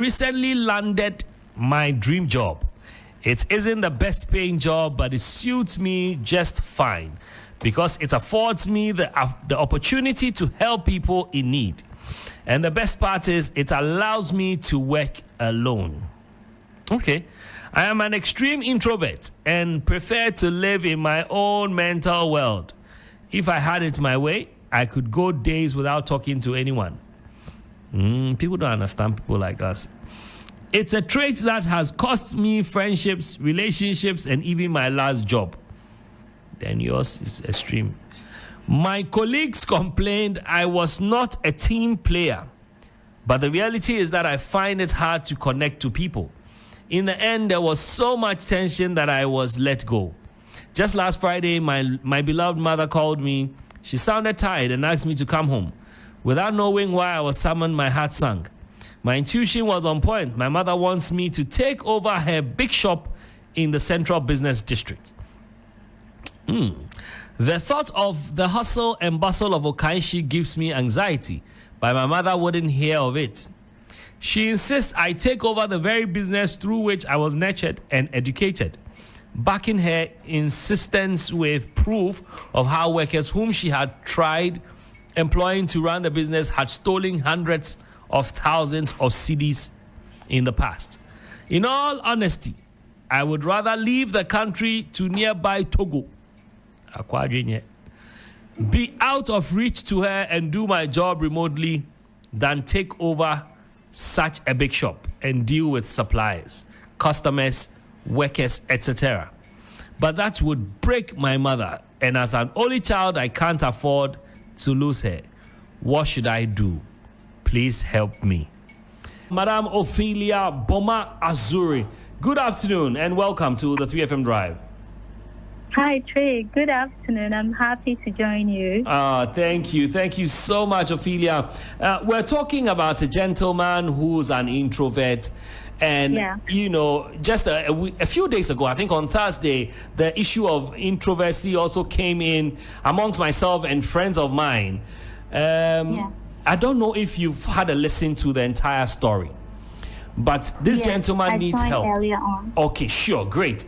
Recently landed my dream job. It isn't the best paying job, but it suits me just fine because it affords me the opportunity to help people in need. And the best part is it allows me to work alone. Okay. I am an extreme introvert and prefer to live in my own mental world. If I had it my way, I could go days without talking to anyone. People don't understand people like us. It's a trait that has cost me friendships, relationships, and even my last job. Then yours is extreme. My colleagues complained I was not a team player. But the reality is that I find it hard to connect to people. In the end, there was so much tension that I was let go. Just last Friday, my beloved mother called me. She sounded tired and asked me to come home. Without knowing why I was summoned, my heart sank. My intuition was on point. My mother wants me to take over her big shop in the central business district. The thought of the hustle and bustle of Okaishi gives me anxiety, but my mother wouldn't hear of it. She insists I take over the very business through which I was nurtured and educated, backing her insistence with proof of how workers whom she had tried employing to run the business had stolen hundreds of thousands of cedis in the past. In all honesty, I would rather leave the country to nearby Togo, be out of reach to her and do my job remotely than take over such a big shop and deal with suppliers, customers, workers, etc. But that would break my mother, and as an only child, I can't afford to lose her. What should I do? Please help me. Madam Ophelia Boma Azure, good afternoon and welcome to the 3FM Drive. Hi, Trey. Good afternoon. I'm happy to join you. Thank you. Thank you so much, Ophelia. We're talking about a gentleman who's an introvert. And, just a few days ago, I think on Thursday, the issue of introversy also came in amongst myself and friends of mine. I don't know if you've had a listen to the entire story, but this gentleman needs help. Earlier on. Okay, sure, great.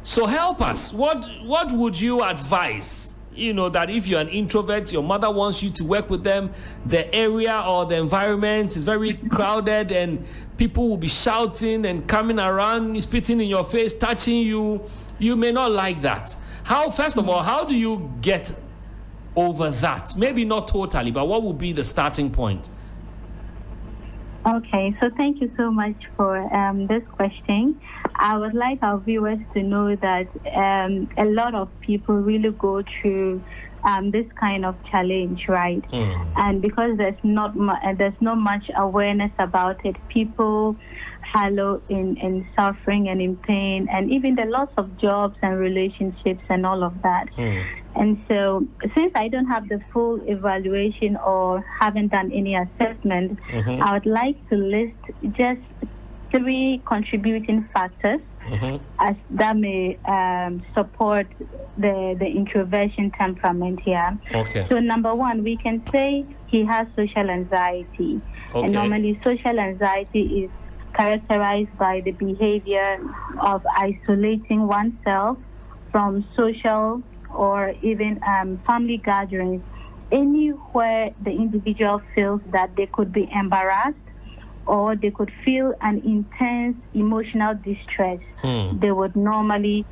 So help us. What would you advise? That if you're an introvert, your mother wants you to work with them, the area or the environment is very crowded and people will be shouting and coming around, spitting in your face, touching you. You may not like that. First of all, how do you get over that? Maybe not totally, but what would be the starting point? Okay, so thank you so much for this question. I would like our viewers to know that a lot of people really go through this kind of challenge, right? And because there's not much awareness about it, people wallow in suffering and in pain, and even the loss of jobs and relationships and all of that. And so, since I don't have the full evaluation or haven't done any assessment, I would like to list just 3 contributing factors as that may support the introversion temperament here. Okay. So number 1, we can say he has social anxiety. Okay. And normally social anxiety is characterized by the behavior of isolating oneself from social or even family gatherings, anywhere the individual feels that they could be embarrassed or they could feel an intense emotional distress. They would normally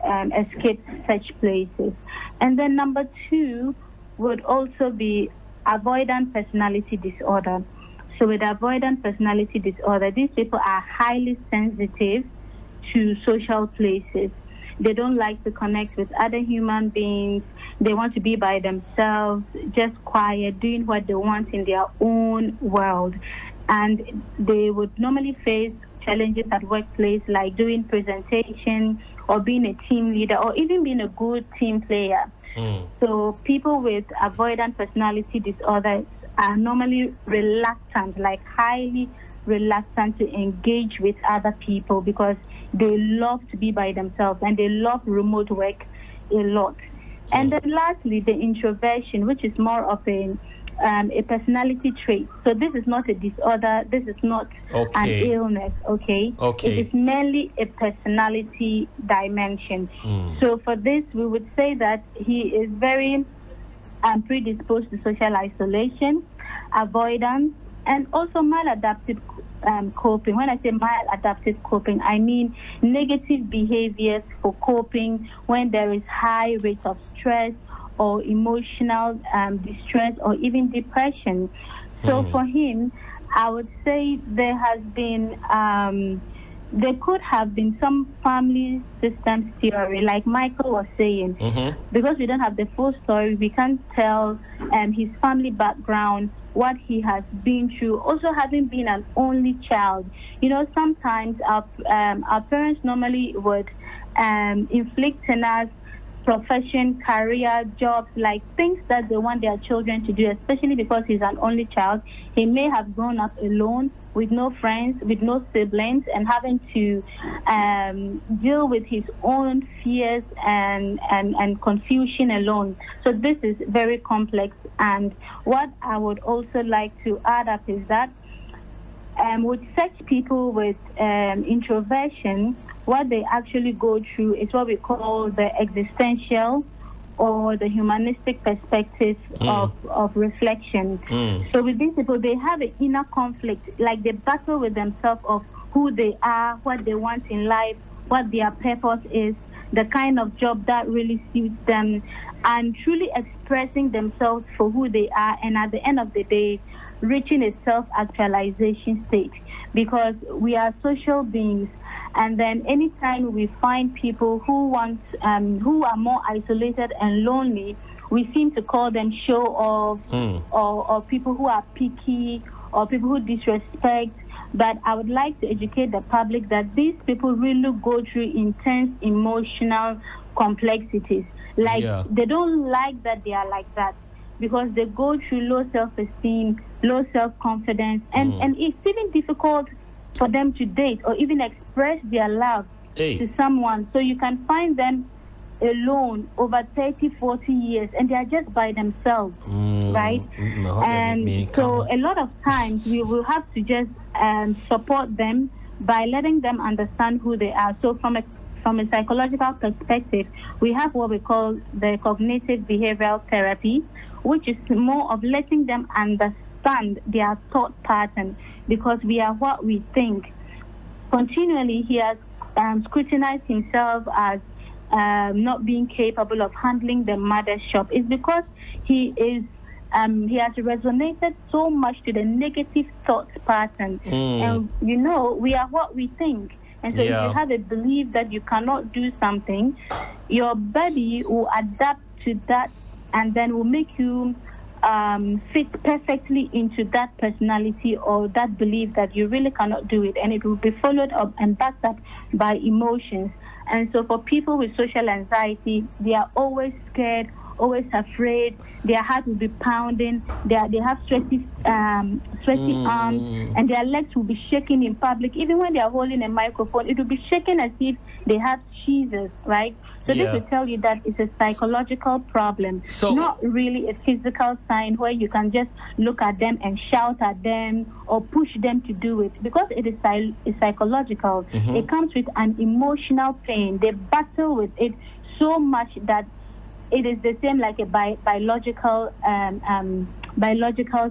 escape such places. And then number 2 would also be avoidant personality disorder. So with avoidant personality disorder, these people are highly sensitive to social places. They don't like to connect with other human beings. They want to be by themselves, just quiet, doing what they want in their own world. And they would normally face challenges at workplace, like doing presentation or being a team leader or even being a good team player. So people with avoidant personality disorders are normally reluctant, like highly reluctant to engage with other people because they love to be by themselves and they love remote work a lot. And then lastly, the introversion, which is more of a a personality trait. So this is not a disorder. This is not an illness. Okay. It is merely a personality dimension. So for this, we would say that he is very predisposed to social isolation, avoidance, and also maladaptive coping. When I say maladaptive coping, I mean negative behaviors for coping when there is high rates of stress or emotional distress or even depression. So for him, I would say there could have been some family systems theory, like Michael was saying. Because we don't have the full story, we can't tell his family background, what he has been through. Also, having been an only child, sometimes our parents normally would inflict on us profession, career, jobs, like things that they want their children to do, especially because he's an only child. He may have grown up alone with no friends, with no siblings, and having to deal with his own fears and confusion alone. So this is very complex. And what I would also like to add up is that with such people with introversion, what they actually go through is what we call the existential or the humanistic perspective of reflection. So with these people, they have an inner conflict, like they battle with themselves of who they are, what they want in life, what their purpose is, the kind of job that really suits them, and truly expressing themselves for who they are, and at the end of the day, reaching a self-actualization state, because we are social beings. And then anytime we find people who are more isolated and lonely, we seem to call them show-off or people who are picky or people who disrespect. But I would like to educate the public that these people really go through intense emotional complexities. They don't like that they are like that, because they go through low self-esteem, low self-confidence, and it's even difficult for them to date or even express their love to someone. So you can find them alone over 30, 40 years, and they are just by themselves, right? And so a lot of times we will have to just support them by letting them understand who they are. So from a psychological perspective, we have what we call the cognitive behavioral therapy, which is more of letting them understand their thought pattern, because we are what we think. Continually, he has scrutinized himself as not being capable of handling the mother's shop. It's because he has resonated so much to the negative thought pattern. And we are what we think. And so if you have a belief that you cannot do something, your body will adapt to that and then will make you fit perfectly into that personality or that belief that you really cannot do it, and it will be followed up and backed up by emotions. And so for people with social anxiety, they are always scared, always afraid, their heart will be pounding, they have sweaty arms, and their legs will be shaking in public. Even when they are holding a microphone, it will be shaking as if they have seizures, right? So this will tell you that it's a psychological problem, not really a physical sign where you can just look at them and shout at them or push them to do it, because it is psychological. It comes with an emotional pain. They battle with it so much that it is the same like a biological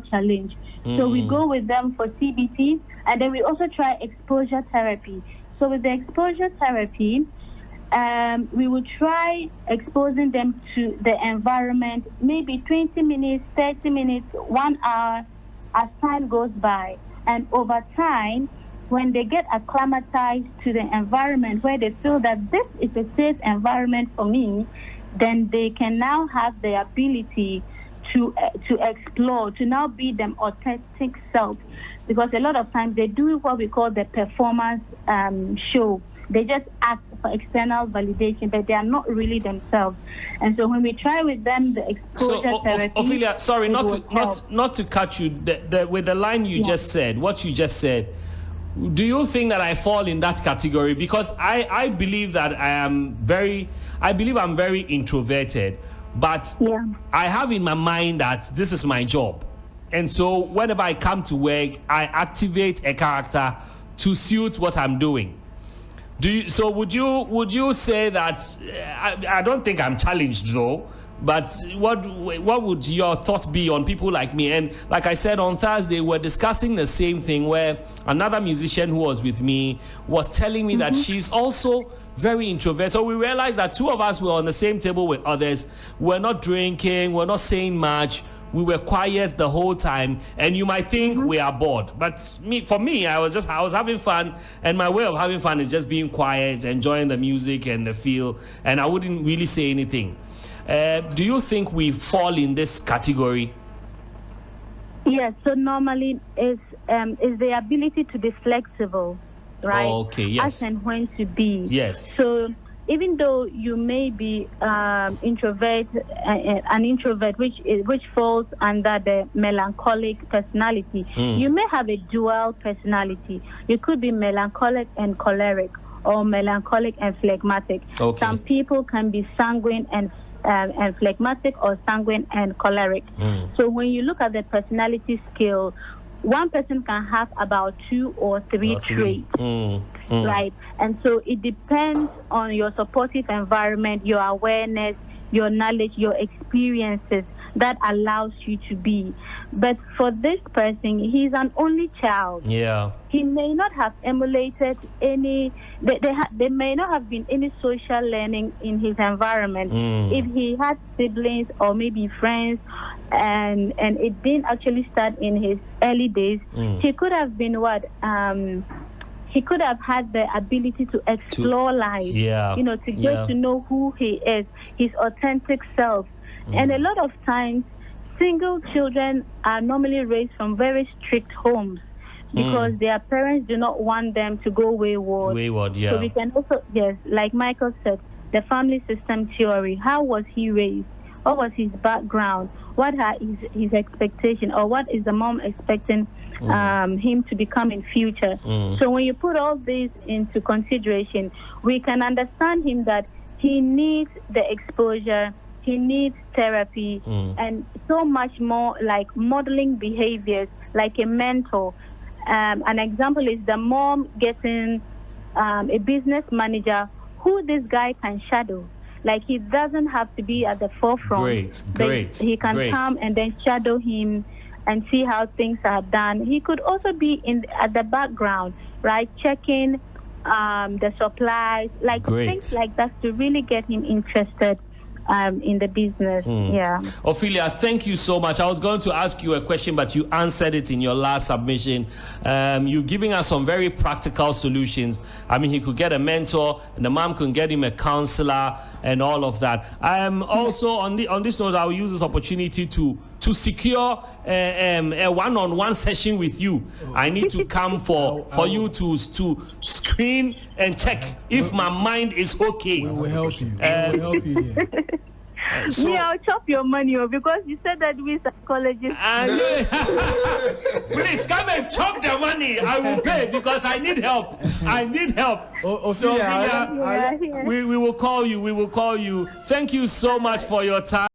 challenge. So we go with them for CBT, and then we also try exposure therapy. So with the exposure therapy, we will try exposing them to the environment, maybe 20 minutes, 30 minutes, 1 hour, as time goes by. And over time, when they get acclimatized to the environment where they feel that this is a safe environment for me, then they can now have the ability to explore, to now be them authentic self. Because a lot of times they do what we call the performance show. They just act for external validation, but they are not really themselves. And so when we try with them the exposure therapy, Ophelia, sorry, not to cut you. With the line you just said, what you just said, do you think that I fall in that category? Because I believe that I'm very introverted, but I have in my mind that this is my job. And so whenever I come to work, I activate a character to suit what I'm doing. Would you say that I don't think I'm challenged though, but what would your thought be on people like me? And like I said on Thursday, we're discussing the same thing where another musician who was with me was telling me that she's also very introverted. So we realized that two of us were on the same table with others. We're not drinking, we're not saying much. We were quiet the whole time, and you might think we are bored. But for me, I was having fun, and my way of having fun is just being quiet, enjoying the music and the feel, and I wouldn't really say anything. Do you think we fall in this category? Yes. So normally is the ability to be flexible, right? Okay. Yes. As and when to be. Yes. So even though you may be an introvert, which falls under the melancholic personality, you may have a dual personality. You could be melancholic and choleric, or melancholic and phlegmatic. Okay. Some people can be sanguine and phlegmatic, or sanguine and choleric. So when you look at the personality scale, one person can have about 2 or 3 traits. Right? And so it depends on your supportive environment, your awareness, your knowledge, your experiences that allows you to be. But for this person, he's an only child. Yeah. He may not have emulated any, there may not have been any social learning in his environment. If he had siblings or maybe friends, and it didn't actually start in his early days, he could have been he could have had the ability to explore life, to get to know who he is, his authentic self. And a lot of times, single children are normally raised from very strict homes because their parents do not want them to go wayward. Yeah. So we can also, like Michael said, the family system theory. How was he raised? What was his background? What are his expectation, or what is the mom expecting him to become in future? So when you put all these into consideration, we can understand him that he needs the exposure, he needs therapy, and so much more, like modeling behaviors, like a mentor. An example is the mom getting a business manager who this guy can shadow. Like, he doesn't have to be at the forefront. Great. He can come and then shadow him and see how things are done. He could also be at the background, right, checking the supplies, like things like that, to really get him interested in the business. Yeah. Ophelia, thank you so much. I was going to ask you a question, but you answered it in your last submission. You've given us some very practical solutions. I mean, he could get a mentor, and the mom could get him a counselor, and all of that. Also, on this note, I will use this opportunity to secure a one-on-one session with you. I need to come for you to screen and check if my mind is okay. We will help you. We will help you here. I'll chop your money, because you said that we psychologists. Please come and chop the money. I will pay, because I need help. Ophelia, we will call you. Thank you so much for your time.